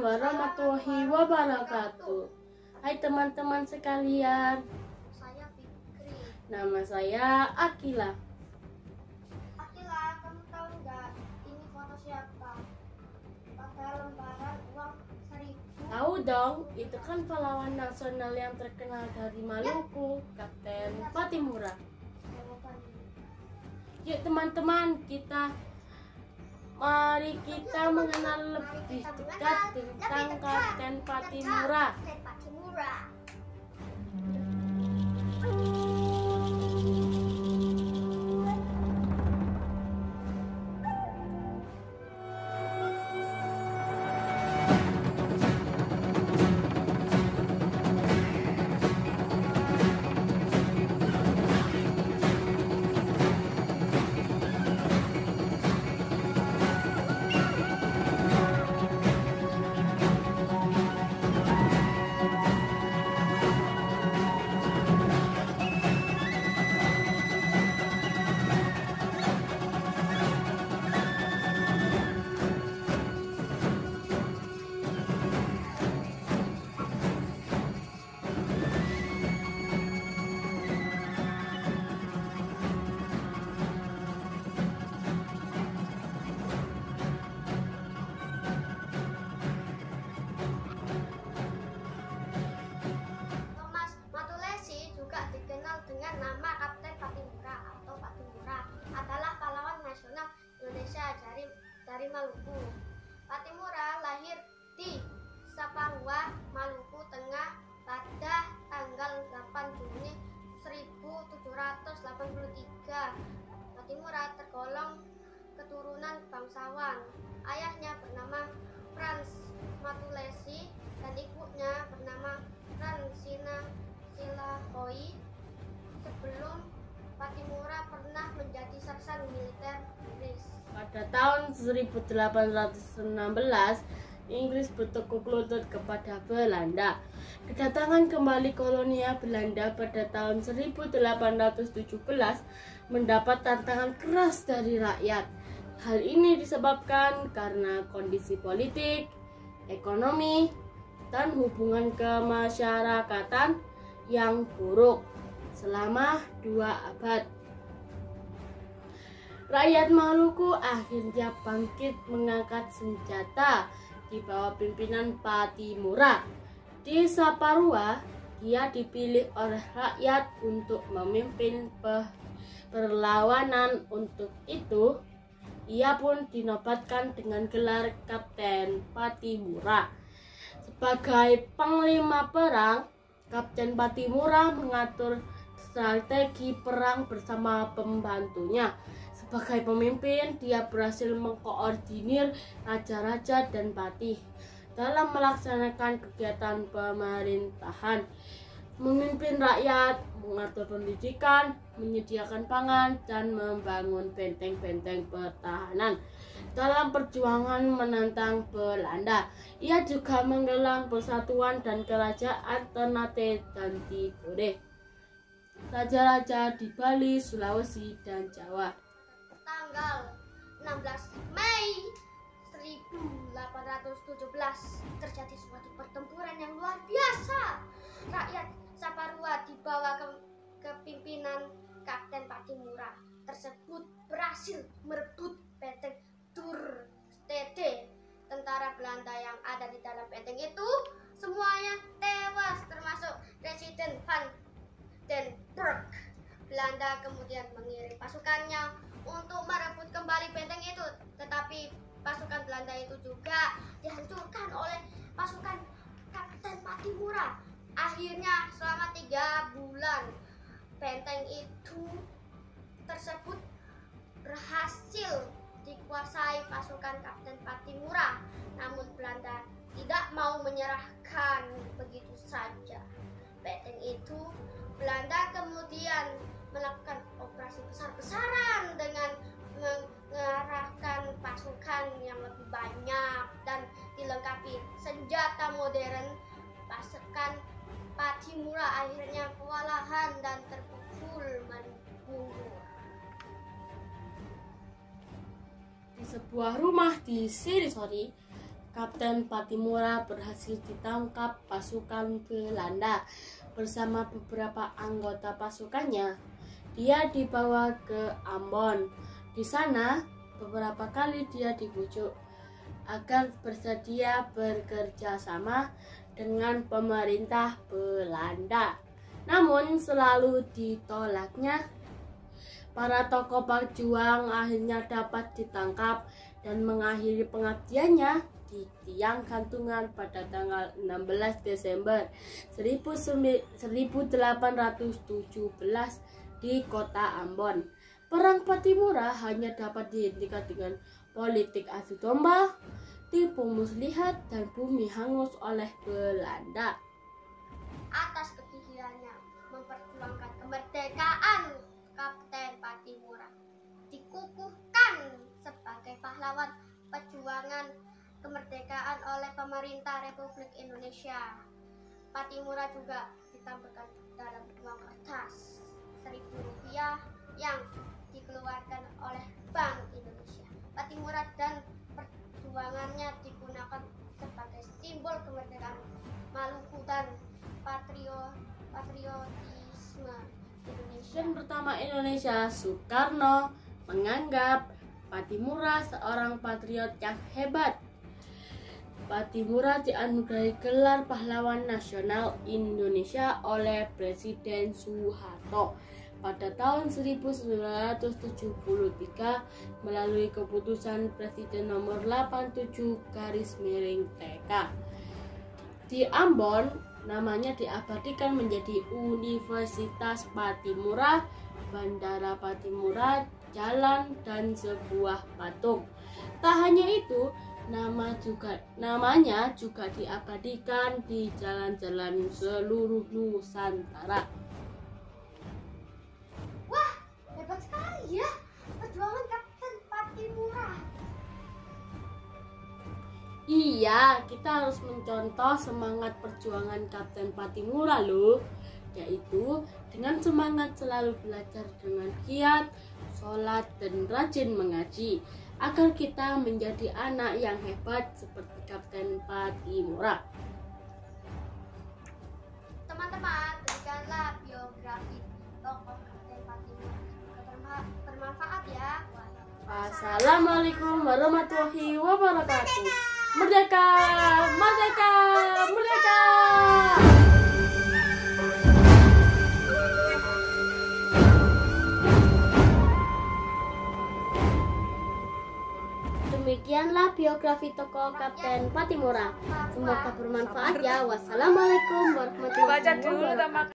warahmatullahi wabarakatuh. Hai teman-teman sekalian. Saya Fikri. Nama saya Akila. Akila, kamu tahu nggak ini foto siapa? Pakai lembaran uang 1.000. Tahu dong, itu kan pahlawan nasional yang terkenal dari Maluku, Kapten Patimura. Yuk teman-teman, mari kita mengenal lebih dekat tentang Kapten Patimura. Kapten Patimura. Thomas Matulesi, juga dikenal dengan nama Kapten Patimura atau Patimura, adalah pahlawan nasional Indonesia dari Maluku. Patimura lahir di Saparua, Maluku Tengah pada tanggal 8 Juni 1783. Patimura tergolong keturunan bangsawan. Ayahnya bernama Frans Matulesi dan ibunya bernama Fransina Silahoi. Sebelum Patimura pernah menjadi sarsan militer Inggris. Pada tahun 1816, Inggris bertekuk lutut kepada Belanda. Kedatangan kembali kolonial Belanda pada tahun 1817 mendapat tantangan keras dari rakyat. Hal ini disebabkan karena kondisi politik, ekonomi, dan hubungan kemasyarakatan yang buruk selama 2 abad. Rakyat Maluku akhirnya bangkit mengangkat senjata di bawah pimpinan Patimura. Di Saparua, dia dipilih oleh rakyat untuk memimpin perlawanan. Untuk itu, ia pun dinobatkan dengan gelar Kapten Patimura. Sebagai panglima perang, Kapten Patimura mengatur strategi perang bersama pembantunya. Sebagai pemimpin, dia berhasil mengkoordinir raja-raja dan patih dalam melaksanakan kegiatan pemerintahan, memimpin rakyat, mengatur pendidikan, menyediakan pangan, dan membangun benteng-benteng pertahanan dalam perjuangan menentang Belanda. Ia juga menggalang persatuan dan kerajaan Ternate dan Tidore, raja-raja di Bali, Sulawesi, dan Jawa. Tanggal 16 Mei 1817 terjadi suatu pertempuran yang luar biasa. Rakyat Saparua di bawah kepimpinan Kapten Patimura tersebut berhasil merebut benteng Durstede. Tentara Belanda yang ada di dalam benteng itu semuanya tewas, termasuk Residen van den Burg. Belanda kemudian mengirim pasukannya untuk merebut kembali benteng itu, tetapi pasukan Belanda itu juga dihancurkan oleh pasukan Kapten Patimura. Akhirnya selama 3 bulan benteng itu tersebut berhasil dikuasai pasukan Kapten Patimura. Namun Belanda tidak mau menyerahkan begitu saja benteng itu. Belanda kemudian melakukan operasi besar-besaran dengan mengerahkan pasukan yang lebih banyak dan dilengkapi senjata modern. Pasukan Patimura akhirnya kewalahan dan terpukul mundur. Di sebuah rumah di Sirisori, Kapten Pattimura berhasil ditangkap pasukan Belanda bersama beberapa anggota pasukannya. Dia dibawa ke Ambon. Di sana, beberapa kali dia dibujuk agar bersedia bekerja sama dengan pemerintah Belanda. Namun selalu ditolaknya. Para tokoh pejuang akhirnya dapat ditangkap dan mengakhiri pengabdiannya di tiang gantungan pada tanggal 16 Desember 1817 di kota Ambon. Perang Pattimura hanya dapat dihentikan dengan politik adu domba, tipu muslihat, dan bumi hangus oleh Belanda. Atas kegigihannya memperjuangkan kemerdekaan, Kapten Pattimura dikukuhkan sebagai pahlawan perjuangan kemerdekaan oleh pemerintah Republik Indonesia. Pattimura juga ditampilkan dalam uang kertas Rp1.000 yang dikeluarkan oleh Bank Indonesia. Pattimura dan perjuangannya digunakan sebagai simbol kemerdekaan Maluku dan patriotisme Indonesia. Presiden pertama Indonesia, Soekarno, menganggap Pattimura seorang patriot yang hebat. Pattimura dianugerahi gelar Pahlawan Nasional Indonesia oleh Presiden Soeharto pada tahun 1973 melalui keputusan Presiden nomor 87/TK. Di Ambon, namanya diabadikan menjadi Universitas Pattimura, Bandara Pattimura, jalan, dan sebuah patung. Tak hanya itu, namanya juga diabadikan di jalan-jalan seluruh Nusantara. Wah, hebat sekali ya perjuangan Kapten Pattimura. Iya, kita harus mencontoh semangat perjuangan Kapten Pattimura loh, yaitu dengan semangat selalu belajar dengan giat, sholat, dan rajin mengaji, agar kita menjadi anak yang hebat seperti Kapten Pattimura. Teman-teman, berikanlah biografi tokoh Kapten Pattimura. Semoga bermanfaat ya. Assalamualaikum warahmatullahi wabarakatuh. Merdeka! Merdeka! Merdeka! Demikianlah biografi tokoh Kapten Pattimura. Semoga bermanfaat ya. Wassalamualaikum warahmatullahi wabarakatuh.